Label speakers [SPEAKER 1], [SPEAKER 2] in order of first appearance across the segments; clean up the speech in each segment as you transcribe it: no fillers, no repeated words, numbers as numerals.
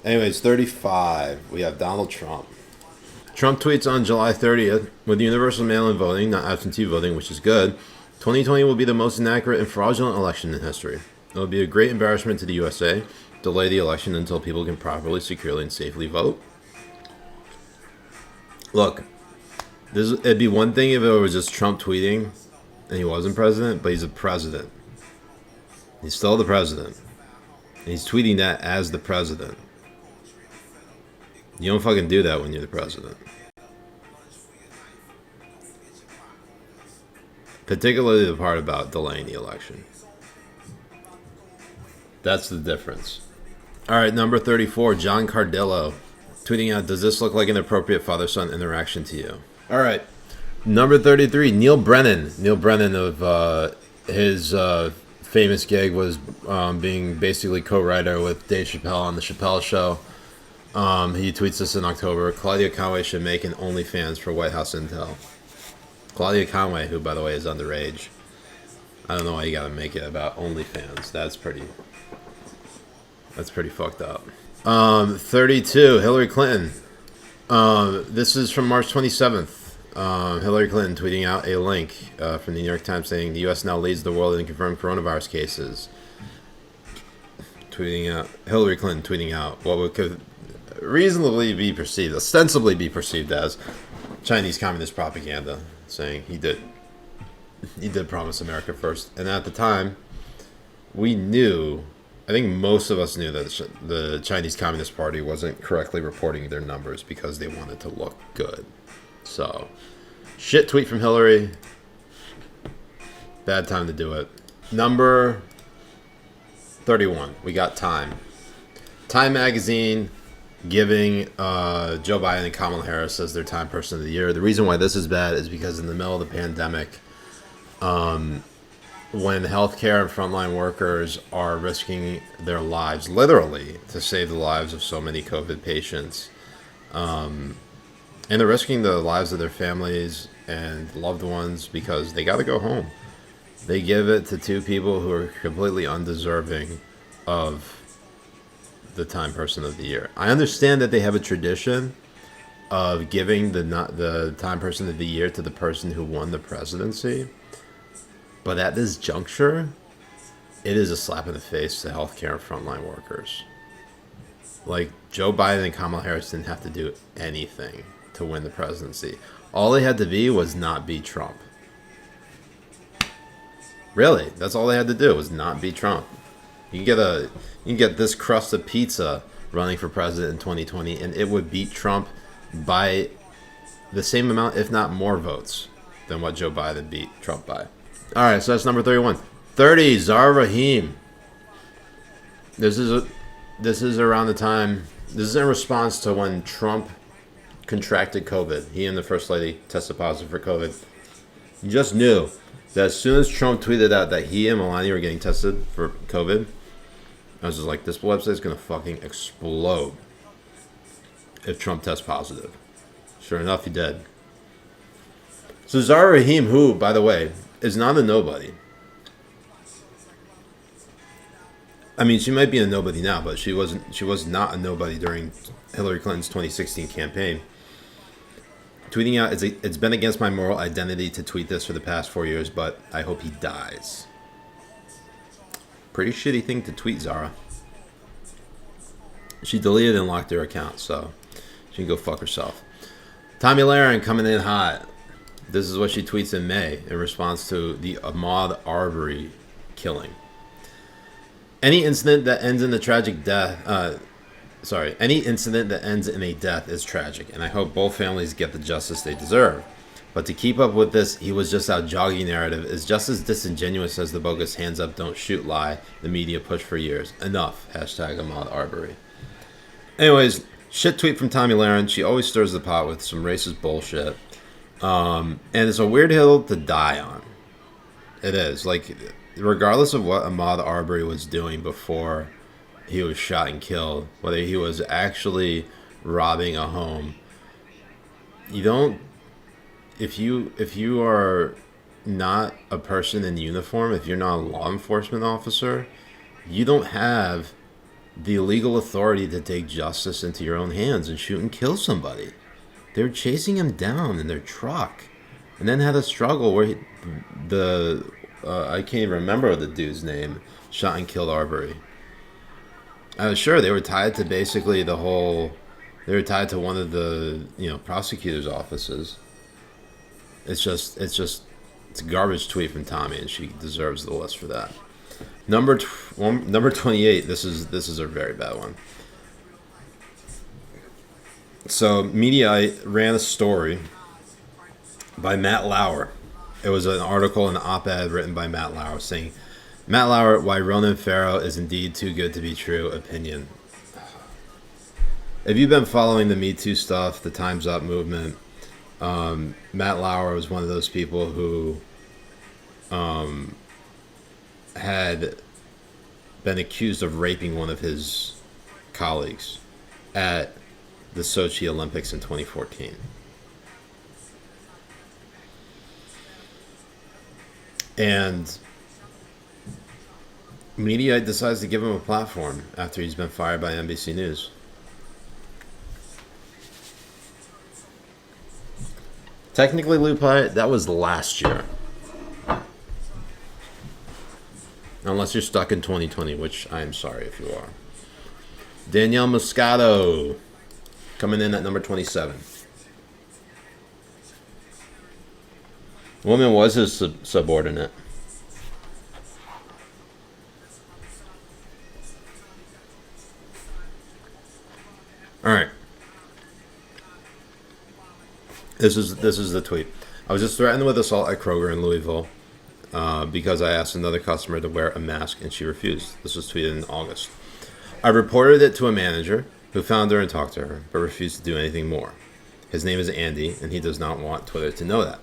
[SPEAKER 1] Anyways, 35. We have Donald Trump. Trump tweets on July 30th, with universal mail-in voting, not absentee voting, which is good, 2020 will be the most inaccurate and fraudulent election in history. It will be a great embarrassment to the USA. Delay the election until people can properly, securely, and safely vote. Look, it'd be one thing if it was just Trump tweeting and he wasn't president, but he's a president. He's still the president. And he's tweeting that as the president. You don't fucking do that when you're the president. Particularly the part about delaying the election. That's the difference. All right, number 34, John Cardillo, tweeting out, does this look like an appropriate father-son interaction to you? All right, number 33, Neil Brennan. Neil Brennan of his famous gig was being basically co-writer with Dave Chappelle on The Chappelle Show. He tweets this in October. Claudia Conway should make an OnlyFans for White House intel. Claudia Conway, who, by the way, is underage. I don't know why you gotta make it about OnlyFans. That's pretty fucked up. 32, Hillary Clinton. This is from March 27th. Hillary Clinton tweeting out a link from the New York Times saying the U.S. now leads the world in confirmed coronavirus cases. Hillary Clinton tweeting out what could reasonably be perceived, ostensibly be perceived as Chinese communist propaganda, saying he did promise America first. And at the time, we knew, I think most of us knew that the Chinese Communist Party wasn't correctly reporting their numbers because they wanted to look good. So, shit tweet from Hillary. Bad time to do it. Number 31, we got Time. Time magazine giving Joe Biden and Kamala Harris as their Time Person of the Year. The reason why this is bad is because in the middle of the pandemic, when healthcare and frontline workers are risking their lives, literally, to save the lives of so many COVID patients, and they're risking the lives of their families and loved ones because they got to go home. They give it to two people who are completely undeserving of the Time Person of the Year. I understand that they have a tradition of giving the Time Person of the Year to the person who won the presidency, but at this juncture, it is a slap in the face to healthcare and frontline workers. Like, Joe Biden and Kamala Harris didn't have to do anything to win the presidency. All they had to be was not be Trump. Really, that's all they had to do was not be Trump. You can get this crust of pizza running for president in 2020, and it would beat Trump by the same amount, if not more votes than what Joe Biden beat Trump by. All right, so that's number 31. 30, Zahra Rahim. This is around the time. This is in response to when Trump contracted COVID. He and the First Lady tested positive for COVID. You just knew that as soon as Trump tweeted out that he and Melania were getting tested for COVID, I was just like, this website's going to fucking explode if Trump tests positive. Sure enough, he did. So Zahra Rahim, who, by the way, is not a nobody. I mean, she might be a nobody now, but she was not a nobody during Hillary Clinton's 2016 campaign. Tweeting out, it's been against my moral identity to tweet this for the past 4 years, but I hope he dies. Pretty shitty thing to tweet, Zara. She deleted and locked her account, so she can go fuck herself. Tomi Lahren coming in hot. This is what she tweets in May in response to the Ahmaud Arbery killing. Any incident that ends in a death is tragic, and I hope both families get the justice they deserve. But to keep up with this he was just out jogging narrative is just as disingenuous as the bogus hands up don't shoot lie the media pushed for years. Enough. Hashtag Ahmaud Arbery. Anyways, shit tweet from Tomi Lahren. She always stirs the pot with some racist bullshit. And it's a weird hill to die on. It is. Like, regardless of what Ahmaud Arbery was doing before he was shot and killed, whether he was actually robbing a home, you don't, if you are not a person in uniform, if you're not a law enforcement officer, you don't have the legal authority to take justice into your own hands and shoot and kill somebody. They were chasing him down in their truck, and then had a struggle where I can't even remember the dude's name, shot and killed Arbery. I was sure they were tied to basically they were tied to one of the prosecutor's offices. It's a garbage tweet from Tommy, and she deserves the list for that. Number 28. This is a very bad one. So Mediaite ran a story by Matt Lauer. It was an article, an op-ed written by Matt Lauer saying, Matt Lauer, why Ronan Farrow is indeed too good to be true opinion. If you've been following the Me Too stuff, the Time's Up movement, Matt Lauer was one of those people who had been accused of raping one of his colleagues at the Sochi Olympics in 2014. And Mediaite decides to give him a platform after he's been fired by NBC News. Technically, Lupe, that was last year. Unless you're stuck in 2020, which I am sorry if you are. Danielle Moscato coming in at number 27. Woman was his subordinate. All right. This is the tweet. I was just threatened with assault at Kroger in Louisville because I asked another customer to wear a mask and she refused. This was tweeted in August. I reported it to a manager who found her and talked to her, but refused to do anything more. His name is Andy, and he does not want Twitter to know that.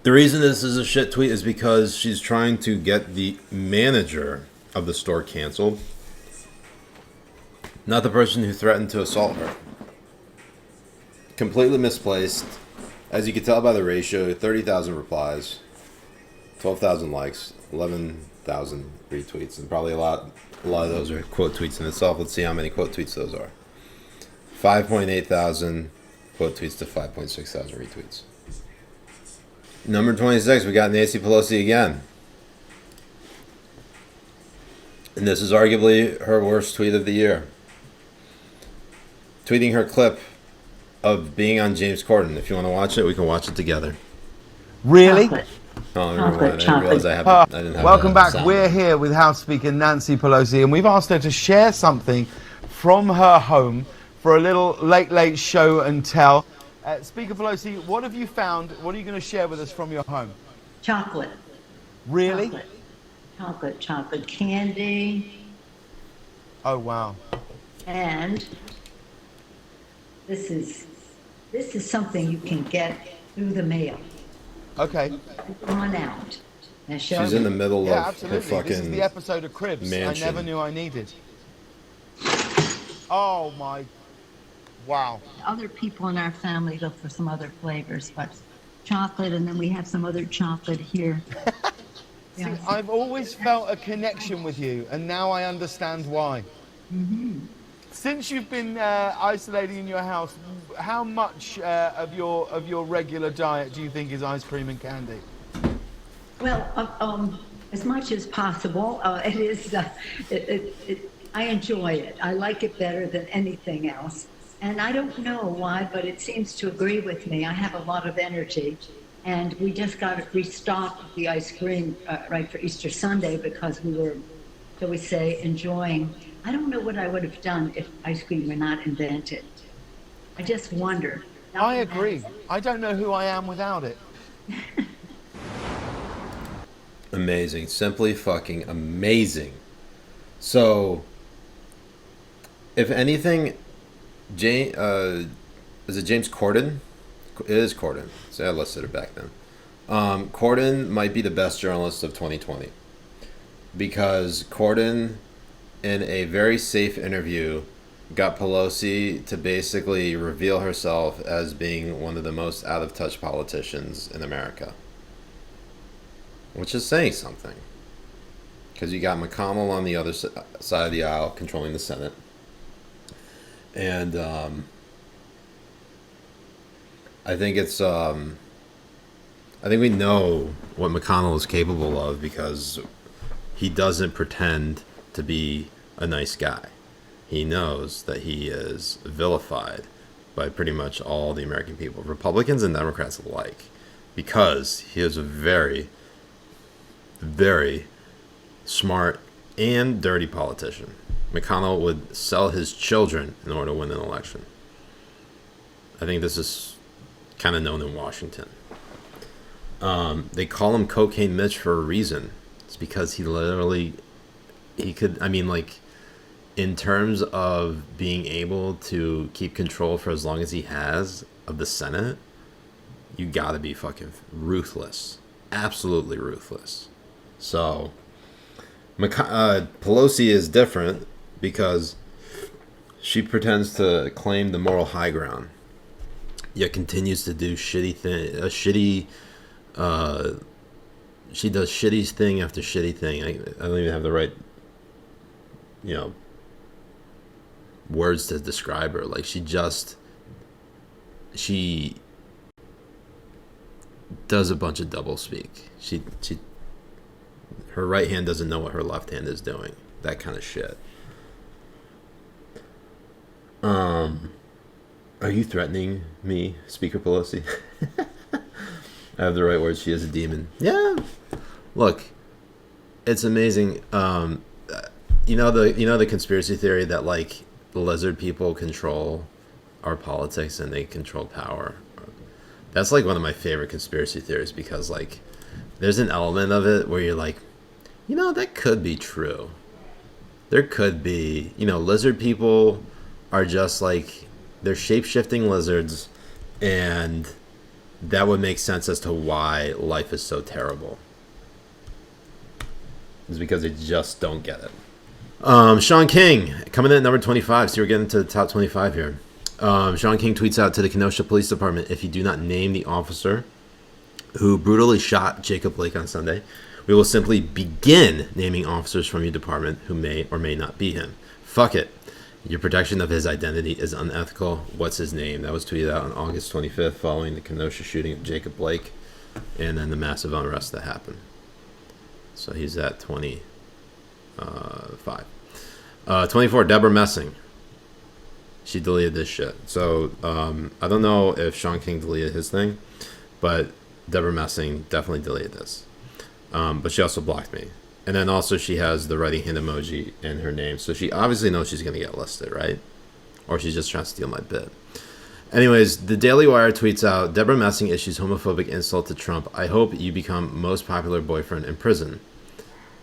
[SPEAKER 1] The reason this is a shit tweet is because she's trying to get the manager of the store canceled, not the person who threatened to assault her. Completely misplaced. As you can tell by the ratio, 30,000 replies, 12,000 likes, 11,000 retweets, and probably a lot of those are quote tweets in itself. Let's see how many quote tweets those are. 5.8 thousand quote tweets to 5.6 thousand retweets. Number 26, we got Nancy Pelosi again. And this is arguably her worst tweet of the year. Tweeting her clip of being on James Corden. If you want to watch it, we can watch it together.
[SPEAKER 2] Really?
[SPEAKER 3] Welcome back. We're here with House Speaker Nancy Pelosi, and we've asked her to share something from her home for a little late show and tell. Speaker Pelosi, what have you found? What are you going to share with us from your home?
[SPEAKER 2] Chocolate.
[SPEAKER 3] Really?
[SPEAKER 2] Chocolate candy.
[SPEAKER 3] Oh, wow.
[SPEAKER 2] And this is something you can get through the mail.
[SPEAKER 3] Okay.
[SPEAKER 2] On out. Now show
[SPEAKER 1] She's in the middle of
[SPEAKER 3] absolutely.
[SPEAKER 1] her fucking
[SPEAKER 3] This is the episode of Cribs
[SPEAKER 1] mansion.
[SPEAKER 3] I never knew I needed. Oh, my. Wow.
[SPEAKER 2] Other people in our family look for some other flavors, but chocolate, and then we have some other chocolate here.
[SPEAKER 3] See, I've always felt a connection with you, and now I understand why.
[SPEAKER 2] Mm-hmm.
[SPEAKER 3] Since you've been isolating in your house, how much of your regular diet do you think is ice cream and candy?
[SPEAKER 2] Well, as much as possible. It is. I enjoy it. I like it better than anything else. And I don't know why, but it seems to agree with me. I have a lot of energy, and we just got to restock the ice cream right for Easter Sunday because we were, shall we say, enjoying. I don't know what I would have done if ice cream were not invented. I just wonder.
[SPEAKER 3] I agree. I don't know who I am without it.
[SPEAKER 1] Amazing. Simply fucking amazing. So, if anything, is it James Corden? It is Corden. So I listed it back then. Corden might be the best journalist of 2020 because Corden, in a very safe interview, got Pelosi to basically reveal herself as being one of the most out-of-touch politicians in America. which is saying something. Because you got McConnell on the other side of the aisle controlling the Senate. And I think it's... I think we know what McConnell is capable of because he doesn't pretend to be a nice guy. He knows that he is vilified by pretty much all the American people, Republicans and Democrats alike, because he is a very, very smart and dirty politician. McConnell would sell his children in order to win an election. I think this is kind of known in Washington. They call him Cocaine Mitch for a reason. It's because he could, I mean, like, in terms of being able to keep control for as long as he has of the Senate, you gotta be fucking ruthless. Absolutely ruthless. So, Pelosi is different because she pretends to claim the moral high ground, yet continues to do she does shitty thing after shitty thing. I don't even have the right, words to describe her. Like, she does a bunch of doublespeak. Her right hand doesn't know what her left hand is doing. That kind of shit. Are you threatening me, Speaker Pelosi? I have the right words. She is a demon. Yeah. Look, it's amazing. The conspiracy theory that, like, the lizard people control our politics and they control power. That's like one of my favorite conspiracy theories because, like, there's an element of it where you're like, that could be true. There could be, lizard people are just like, they're shape-shifting lizards, and that would make sense as to why life is so terrible. It's because they just don't get it. Sean King, coming in at number 25, so we're getting to the top 25 here. Sean King tweets out to the Kenosha Police Department, if you do not name the officer who brutally shot Jacob Blake on Sunday, we will simply begin naming officers from your department who may or may not be him. Fuck it. Your protection of his identity is unethical. What's his name? That was tweeted out on August 25th following the Kenosha shooting of Jacob Blake and then the massive unrest that happened. So he's at 25. 24, Deborah Messing. She deleted this shit. So I don't know if Sean King deleted his thing, but Deborah Messing definitely deleted this. But she also blocked me. And then also she has the writing hand emoji in her name. So she obviously knows she's going to get listed, right? Or she's just trying to steal my bit. Anyways, the Daily Wire tweets out, Deborah Messing issues homophobic insult to Trump. I hope you become most popular boyfriend in prison.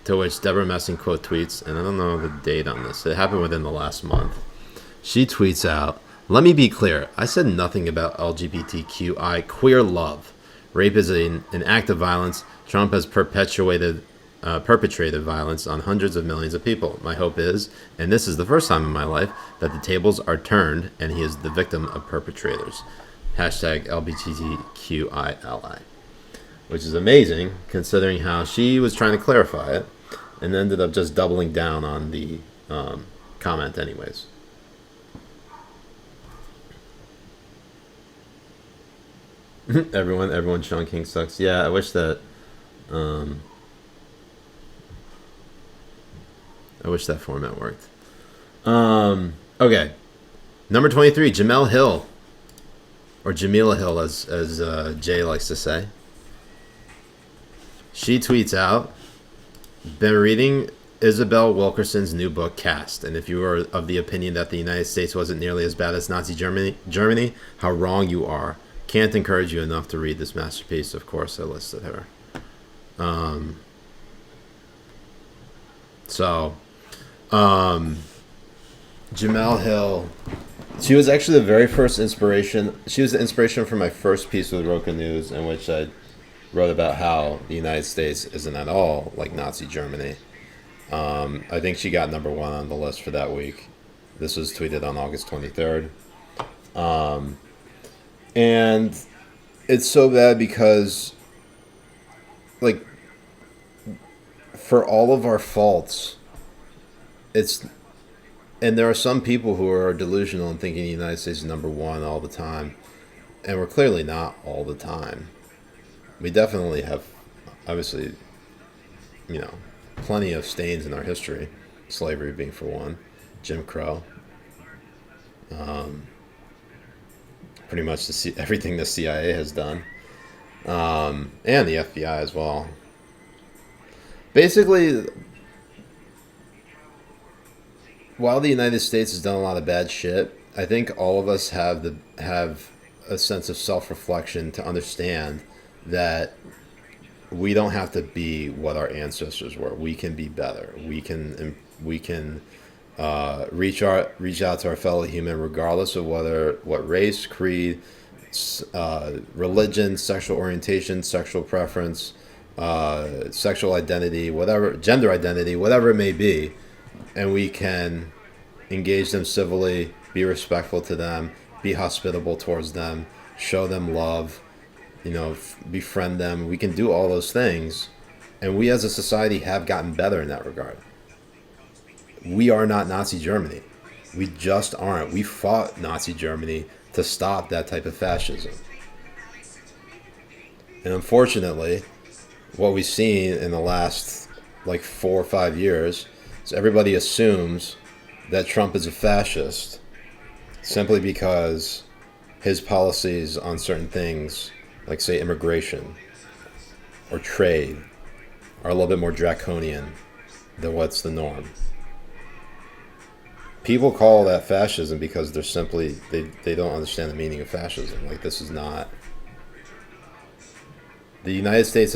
[SPEAKER 1] To which Deborah Messing quote tweets, and I don't know the date on this. It happened within the last month. She tweets out, let me be clear. I said nothing about LGBTQI queer love. Rape is an act of violence. Trump has perpetrated violence on hundreds of millions of people. My hope is, and this is the first time in my life, that the tables are turned and he is the victim of perpetrators. Hashtag LGBTQILI. Which is amazing, considering how she was trying to clarify it and ended up just doubling down on the comment anyways. Everyone, Sean King sucks. Yeah, I wish that format worked. Okay. Number 23, Jemele Hill. Or Jemele Hill, as Jay likes to say. She tweets out, been reading Isabel Wilkerson's new book, Cast, and if you are of the opinion that the United States wasn't nearly as bad as Nazi Germany, how wrong you are. Can't encourage you enough to read this masterpiece. Of course, I listed her. Jemele Hill, she was actually the very first inspiration. She was the inspiration for my first piece with Roca News, in which I wrote about how the United States isn't at all like Nazi Germany. I think she got number 1 on the list for that week. This was tweeted on August 23rd. And it's so bad because, like, for all of our faults, and there are some people who are delusional and thinking the United States is number one all the time, and we're clearly not all the time. We definitely have, obviously, plenty of stains in our history, slavery being for one, Jim Crow, pretty much everything the CIA has done, and the FBI as well. Basically, while the United States has done a lot of bad shit, I think all of us have a sense of self-reflection to understand that we don't have to be what our ancestors were. We can be better. We can reach out to our fellow human, regardless of what race, creed, religion, sexual orientation, sexual preference, sexual identity, whatever, gender identity, whatever it may be, and we can engage them civilly, be respectful to them, be hospitable towards them, show them love, befriend them. We can do all those things, and we as a society have gotten better in that regard. We are not Nazi Germany. We just aren't. We fought Nazi Germany to stop that type of fascism. And unfortunately, what we've seen in the last 4 or 5 years is everybody assumes that Trump is a fascist simply because his policies on certain things, like say immigration or trade, are a little bit more draconian than what's the norm. People call that fascism because they're simply, they don't understand the meaning of fascism. This is not... The United States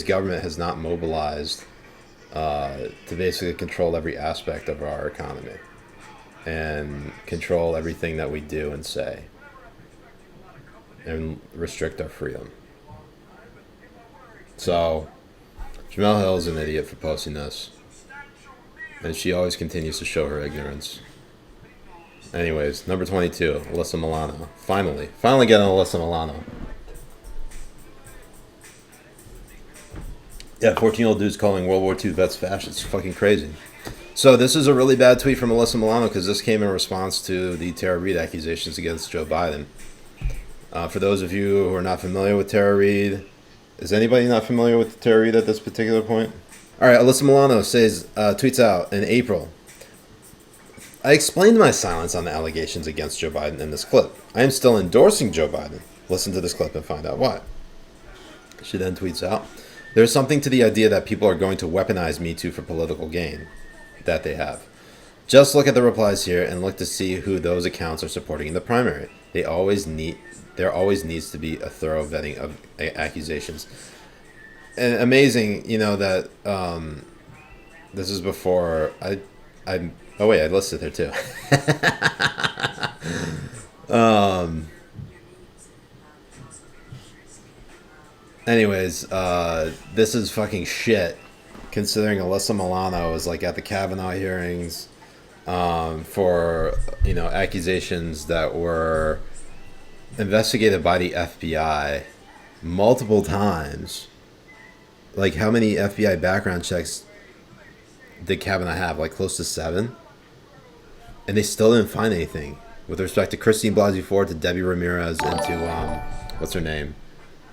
[SPEAKER 1] government has not mobilized to basically control every aspect of our economy and control everything that we do and say and restrict our freedom. So, Jemele Hill is an idiot for posting this, and she always continues to show her ignorance. Anyways, number 22, Alyssa Milano. Finally getting Alyssa Milano. Yeah, 14-year-old dude's calling World War II vets fascists. It's fucking crazy. So this is a really bad tweet from Alyssa Milano because this came in response to the Tara Reade accusations against Joe Biden. For those of you who are not familiar with Tara Reade, is anybody not familiar with Tara Reade at this particular point? All right, Alyssa Milano tweets out in April, I explained my silence on the allegations against Joe Biden in this clip. I am still endorsing Joe Biden. Listen to this clip and find out why. She then tweets out, there's something to the idea that people are going to weaponize Me Too for political gain. That they have. Just look at the replies here and look to see who those accounts are supporting in the primary. There always needs to be a thorough vetting of accusations. And amazing, that this is before I listed her too. Anyways, this is fucking shit, considering Alyssa Milano was at the Kavanaugh hearings for accusations that were investigated by the FBI multiple times. How many FBI background checks did Kavanaugh have? Close to 7, and they still didn't find anything with respect to Christine Blasey Ford, to Debbie Ramirez, and to what's her name,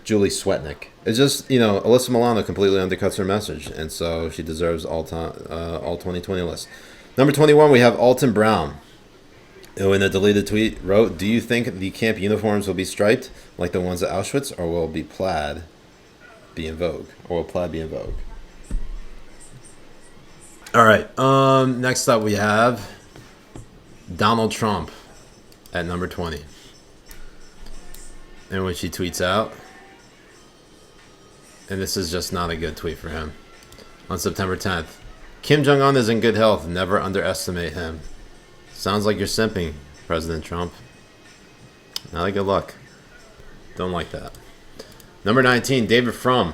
[SPEAKER 1] Julie Swetnick. It's just, Alyssa Milano completely undercuts her message, and so she deserves all 2020 list. Number 21, we have Alton Brown, who in a deleted tweet wrote, do you think the camp uniforms will be striped like the ones at Auschwitz, or will plaid be in vogue? All right, next up we have Donald Trump at number 20. In which he tweets out, and this is just not a good tweet for him, on September 10th. Kim Jong-un is in good health. Never underestimate him. Sounds like you're simping, President Trump. Not a good look. Don't like that. Number 19, David Frum.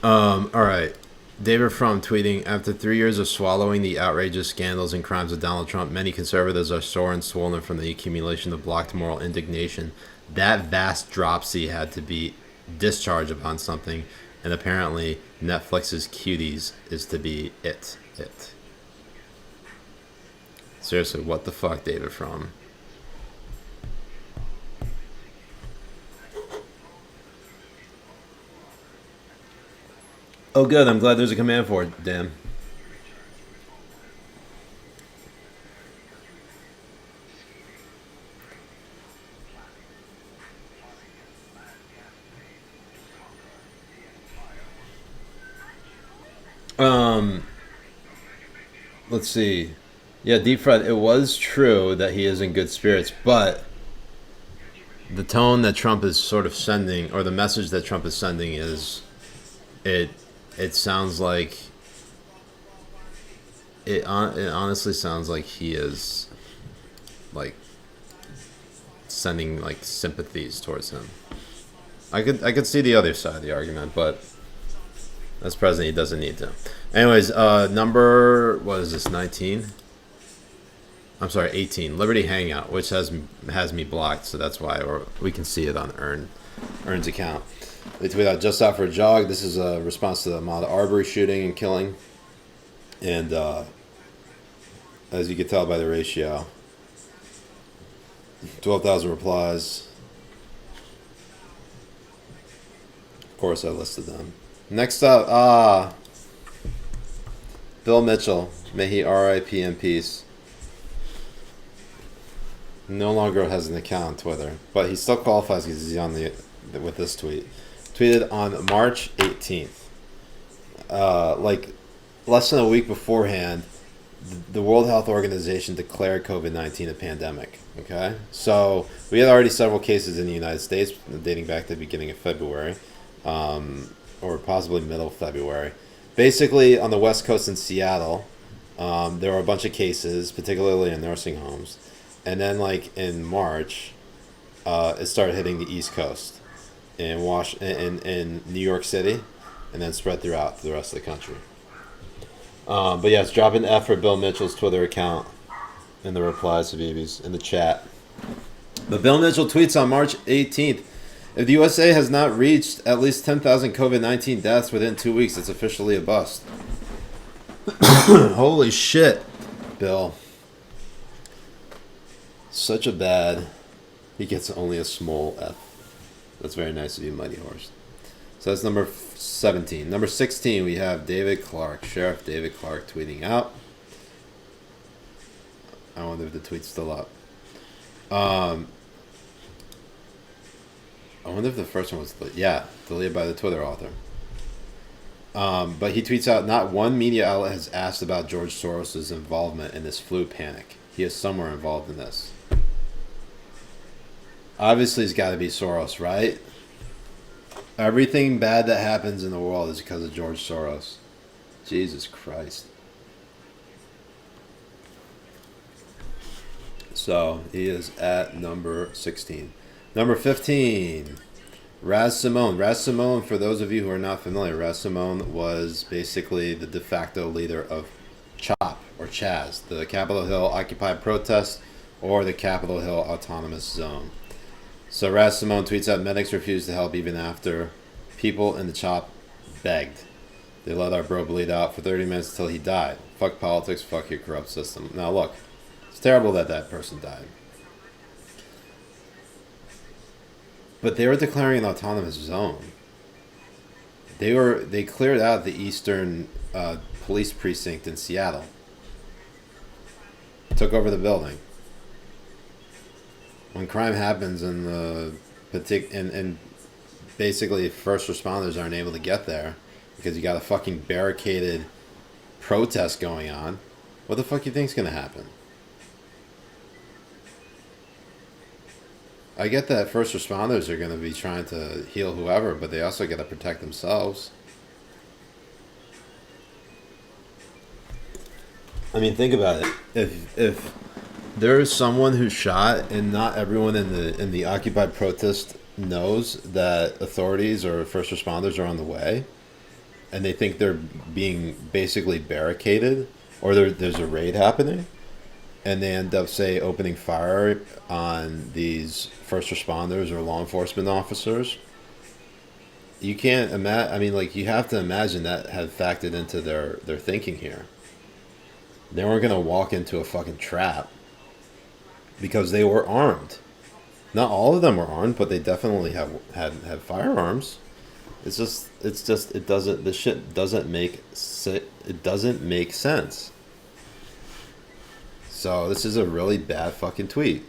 [SPEAKER 1] Alright. David Frum tweeting, after 3 years of swallowing the outrageous scandals and crimes of Donald Trump, many conservatives are sore and swollen from the accumulation of blocked moral indignation. That vast dropsy had to be discharged upon something, and apparently Netflix's Cuties is to be it. Seriously, what the fuck, David Fromm? Oh, good. I'm glad there's a command for it, Dan. Let's see. Yeah, Deep Fried, it was true that he is in good spirits, but the tone that Trump is sort of sending, or the message that Trump is sending is, it sounds like, it honestly sounds like he is, like, sending, like, sympathies towards him. I could see the other side of the argument, but as president, he doesn't need to. Anyways, number, what is this, 19? I'm sorry, 18. Liberty Hangout, which has me blocked, so that's why, or we can see it on Earn's account. They tweet out, just out for a jog. This is a response to the Ahmaud Arbery shooting and killing. And as you can tell by the ratio, 12,000 replies. Of course, I listed them. Next up, Bill Mitchell, may he R.I.P. in peace. No longer has an account on Twitter, but he still qualifies because he's on with this tweet. Tweeted on March 18th. Like less than a week beforehand, the World Health Organization declared COVID-19 a pandemic. Okay, so we had already several cases in the United States dating back to the beginning of February, or possibly middle of February. Basically, on the West Coast in Seattle, there were a bunch of cases, particularly in nursing homes. And then, like, in March, it started hitting the East Coast in New York City, and then spread throughout the rest of the country. But yes, drop an F for Bill Mitchell's Twitter account in the replies to BBs in the chat. But Bill Mitchell tweets on March 18th, if the USA has not reached at least 10,000 COVID-19 deaths within 2 weeks, it's officially a bust. Holy shit, Bill. Such a bad. He gets only a small F. That's very nice of you, Mighty Horse. So that's number 17. Number 16, we have David Clark, Sheriff David Clark, tweeting out. I wonder if the tweet's still up. I wonder if the first one was deleted by the Twitter author. But he tweets out, not one media outlet has asked about George Soros' involvement in this flu panic. He is somewhere involved in this. Obviously, it's got to be Soros, right? Everything bad that happens in the world is because of George Soros. Jesus Christ. So, he is at number 16. Number 15, Raz Simone. Raz Simone, for those of you who are not familiar, Raz Simone was basically the de facto leader of CHOP, or Chaz, the Capitol Hill Occupy protest, or the Capitol Hill Autonomous Zone. So Raz Simone tweets out, medics refused to help even after people in the CHOP begged. They let our bro bleed out for 30 minutes until he died. Fuck politics, fuck your corrupt system. Now look, it's terrible that that person died. But they were declaring an autonomous zone. They cleared out the eastern police precinct in Seattle. Took over the building. When crime happens and basically first responders aren't able to get there because you got a fucking barricaded protest going on, what the fuck you think's gonna happen? I get that first responders are gonna be trying to heal whoever, but they also gotta protect themselves. I mean, think about it. If there's someone who's shot, and not everyone in the Occupy protest knows that authorities or first responders are on the way, and they think they're being basically barricaded, or there's a raid happening, and they end up, say, opening fire on these first responders or law enforcement officers, you can't imagine. I mean, like, you have to imagine that had factored into their thinking here. They weren't gonna walk into a fucking trap because they were armed. Not all of them were armed, but they definitely had firearms. It's just it doesn't, this shit doesn't make it doesn't make sense. So this is a really bad fucking tweet.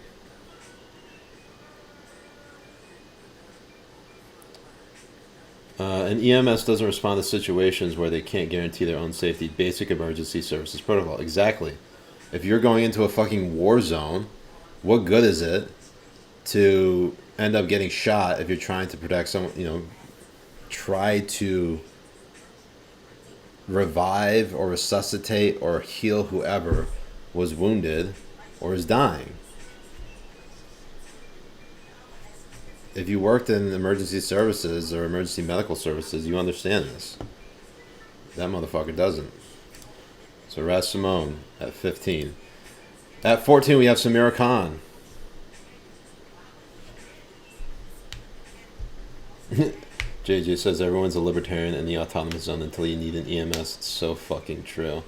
[SPEAKER 1] And EMS doesn't respond to situations where they can't guarantee their own safety. Basic emergency services protocol. Exactly. If you're going into a fucking war zone, what good is it to end up getting shot if you're trying to protect someone, try to revive or resuscitate or heal whoever was wounded or is dying? If you worked in emergency services or emergency medical services, you understand this. That motherfucker doesn't. So Raz Simone at 15. At 14, we have Samira Khan. JJ says everyone's a libertarian in the autonomous zone until you need an EMS. It's so fucking true.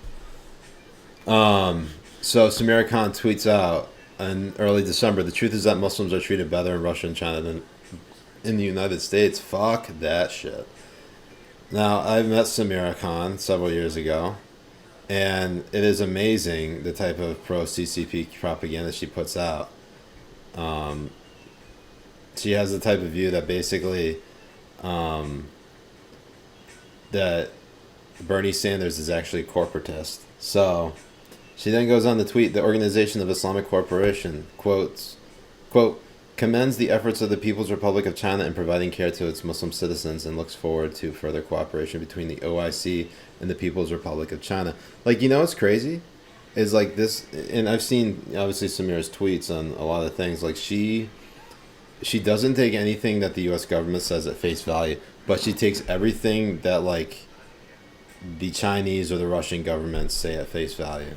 [SPEAKER 1] So Samira Khan tweets out in early December, the truth is that Muslims are treated better in Russia and China than in the United States. Fuck that shit. Now, I met Samira Khan several years ago, and it is amazing the type of pro-CCP propaganda she puts out. She has the type of view that basically that Bernie Sanders is actually a corporatist. So she then goes on to tweet, the Organization of Islamic Cooperation quote, commends the efforts of the People's Republic of China in providing care to its Muslim citizens and looks forward to further cooperation between the OIC and the People's Republic of China. Like, what's crazy is like this, and I've seen obviously Samira's tweets on a lot of things. Like she doesn't take anything that the U.S. government says at face value, but she takes everything that like the Chinese or the Russian governments say at face value.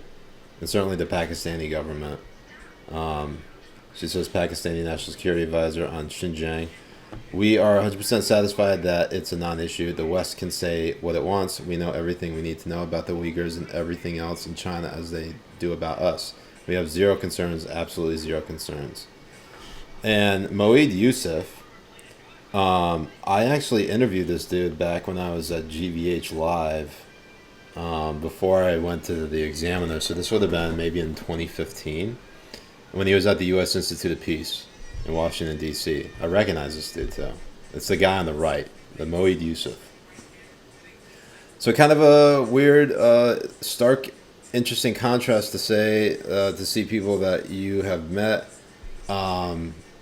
[SPEAKER 1] And certainly the Pakistani government. She says, Pakistani National Security Advisor on Xinjiang. We are 100% satisfied that it's a non-issue. The West can say what it wants. We know everything we need to know about the Uyghurs and everything else in China as they do about us. We have zero concerns, absolutely zero concerns. And Moeed Yusuf, I actually interviewed this dude back when I was at GVH Live, before I went to the Examiner. So this would have been maybe in 2015 when he was at the U.S. Institute of Peace in Washington, D.C. I recognize this dude, too. It's the guy on the right, the Moeed Yusuf. So kind of a weird, stark, interesting contrast to say, to see people that you have met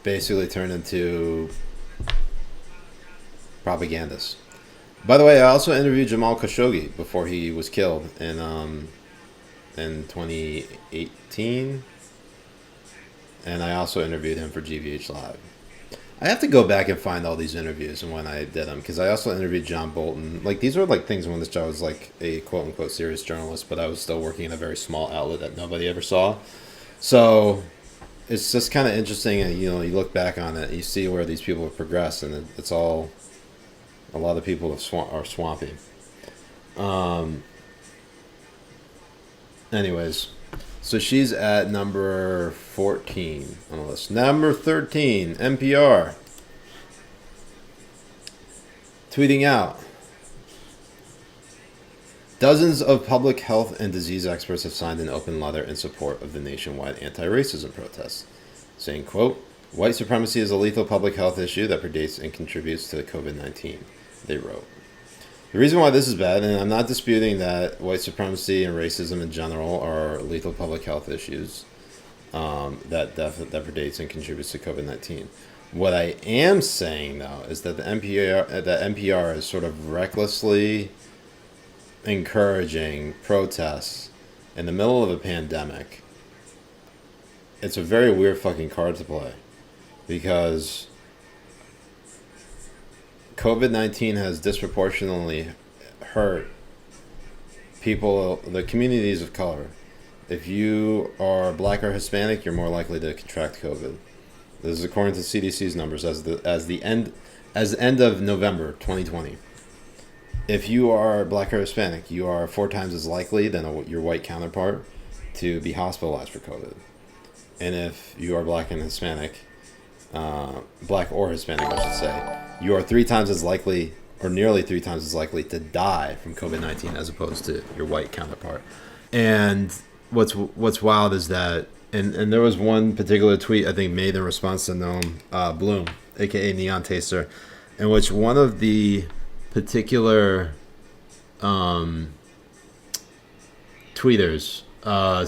[SPEAKER 1] basically turn into propagandists. By the way, I also interviewed Jamal Khashoggi before he was killed in 2018. And I also interviewed him for GVH Live. I have to go back and find all these interviews and when I did them, because I also interviewed John Bolton. Like, these were like things when this guy was like a quote-unquote serious journalist, but I was still working in a very small outlet that nobody ever saw. So it's just kind of interesting, and you look back on it, and you see where these people have progressed, and it's all, a lot of people are swampy. Anyways, so she's at number 14 on the list. Number 13, NPR. Tweeting out, dozens of public health and disease experts have signed an open letter in support of the nationwide anti-racism protests, saying, quote, white supremacy is a lethal public health issue that predates and contributes to the COVID-19, they wrote. The reason why this is bad, and I'm not disputing that white supremacy and racism in general are lethal public health issues that predates and contributes to COVID-19. What I am saying, though, is that the NPR is sort of recklessly encouraging protests in the middle of a pandemic. It's a very weird fucking card to play, because COVID-19 has disproportionately hurt people, the communities of color. If you are black or Hispanic, you're more likely to contract COVID. This is according to CDC's numbers. As the as end of November 2020, if you are black or Hispanic, you are 4 times as likely than your white counterpart to be hospitalized for COVID. And if you are black and Hispanic, black or Hispanic, I should say, you are 3 times as likely, or nearly 3 times as likely, to die from COVID-19 as opposed to your white counterpart. And what's wild is that, and there was one particular tweet I think made in response to Noam Bloom, aka Neon Taster, in which one of the particular tweeters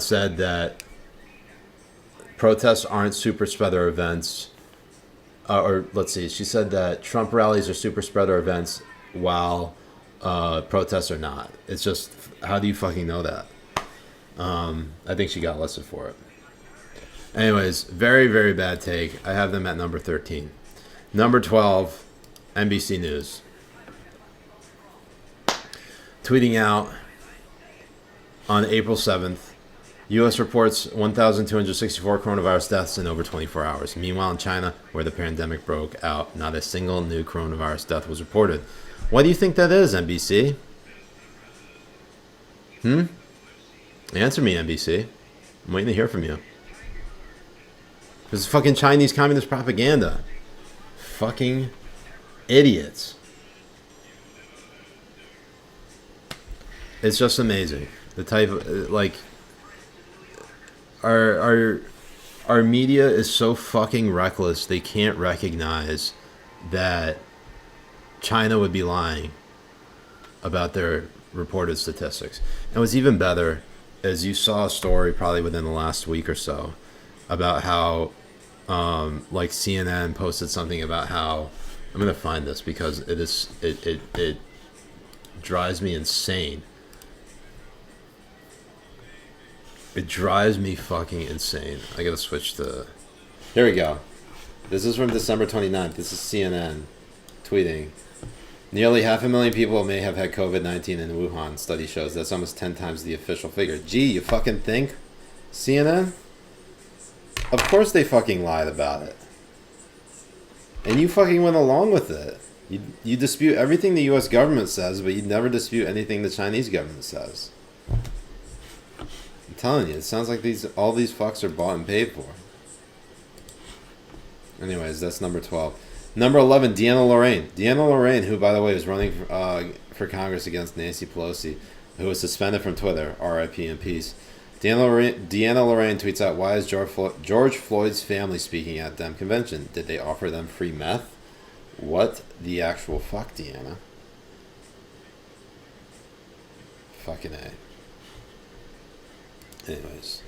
[SPEAKER 1] said that protests aren't super spreader events, or let's see, she said that Trump rallies are super spreader events while protests are not. It's just, how do you fucking know that? I think she got listed for it. Anyways, very, very bad take. I have them at number 13. Number 12, NBC News. Tweeting out on April 7th, U.S. reports 1,264 coronavirus deaths in over 24 hours. Meanwhile, in China, where the pandemic broke out, not a single new coronavirus death was reported. Why do you think that is, NBC? Answer me, NBC. I'm waiting to hear from you. This is fucking Chinese communist propaganda. Fucking idiots. It's just amazing. The type of, like, our media is so fucking reckless, they can't recognize that China would be lying about their reported statistics. And what's even better is you saw a story probably within the last week or so about how like CNN posted something about how, I'm gonna find this because it drives me insane. It drives me fucking insane. I gotta switch to, here we go. This is from December 29th. This is CNN tweeting. Nearly 500,000 people may have had COVID-19 in Wuhan. Study shows that's almost 10 times the official figure. Gee, you fucking think? CNN? Of course they fucking lied about it. And you fucking went along with it. You dispute everything the US government says, but you never dispute anything the Chinese government says. I'm telling you, it sounds like all these fucks are bought and paid for. Anyways, that's number 12. Number 11, Deanna Lorraine. Deanna Lorraine, who, by the way, was running for Congress against Nancy Pelosi, who was suspended from Twitter, R.I.P. in peace. Deanna Lorraine tweets out, why is George Floyd's family speaking at Dem convention? Did they offer them free meth? What the actual fuck, Deanna? Fucking A. Anyways.